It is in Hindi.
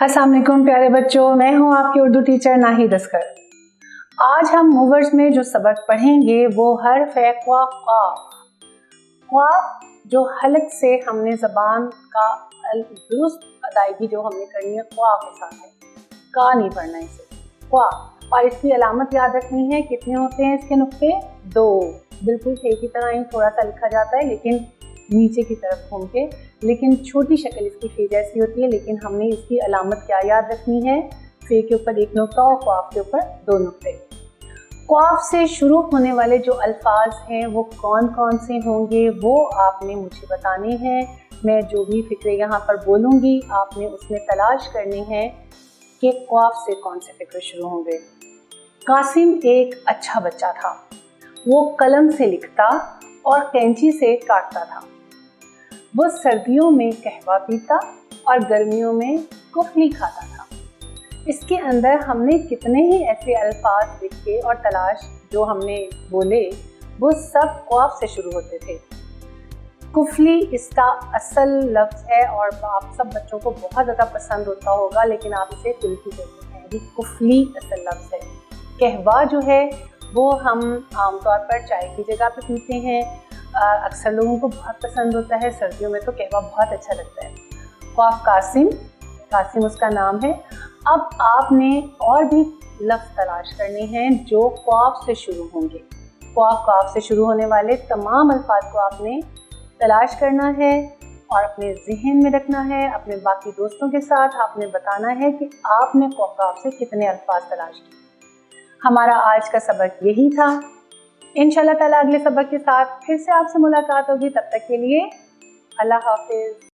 अस्सलाम वालेकुम प्यारे बच्चों, मैं हूं आपकी उर्दू टीचर नाहिद अस्कर। आज हम मूवर्स में जो सबक पढ़ेंगे वो हर्फ है क़ाफ़। क़ाफ़ जो हलक से हमने ज़बान का दुरुस्त अदायगी जो हमने करनी है क़ाफ़ के साथ है, का नहीं पढ़ना इसे, क़ाफ़। और इसकी अलामत याद रखनी है। कितने होते हैं इसके नुक्ते? 2। बिल्कुल थे की तरह ही थोड़ा सा लिखा जाता है लेकिन नीचे की तरफ घूम के, लेकिन छोटी शक्ल इसकी फे जैसी होती है। लेकिन हमने इसकी अलामत क्या याद रखनी है? फे के ऊपर एक नुक्ता और क़ाफ़ के ऊपर 2 नुक्ते। क़ाफ़ से शुरू होने वाले जो अल्फाज हैं वो कौन कौन से होंगे वो आपने मुझे बताने हैं। मैं जो भी फ़िक्रे यहाँ पर बोलूँगी आपने उसमें तलाश करनी है कि क़ाफ़ से कौन से फ़िक्रे शुरू होंगे। कासिम एक अच्छा बच्चा था। वो कलम से लिखता और कैंची से काटता था। वो सर्दियों में कहवा पीता और गर्मियों में कुफली खाता था। इसके अंदर हमने कितने ही ऐसे अल्फाज लिखे और तलाश जो हमने बोले वो सब क़ाफ़ से शुरू होते थे। कुफली इसका असल लफ्ज़ है और आप सब बच्चों को बहुत ज़्यादा पसंद होता होगा, लेकिन आप इसे कुल्फ़ी कहते हैं। ये कुफली असल लफ्ज़ है। कहवा जो है वो हम आमतौर पर चाय की जगह पे पीते हैं। अक्सर लोगों को बहुत पसंद होता है। सर्दियों में तो कहवा बहुत अच्छा लगता है। क़ाफ़ कासिम उसका नाम है। अब आपने और भी लफ्ज़ तलाश करने हैं जो क़ाफ़ से शुरू होंगे। क़ाफ़ से शुरू होने वाले तमाम अल्फाज को आपने तलाश करना है और अपने ज़हन में रखना है। अपने बाकी दोस्तों के साथ आपने बताना है कि आपने क़ाफ़ से कितने अल्फाज तलाश किए। हमारा आज का सबक यही था। इंशाअल्लाह ताला अगले सबक के साथ फिर से आपसे मुलाकात होगी। तब तक के लिए अल्लाह हाफ़िज़।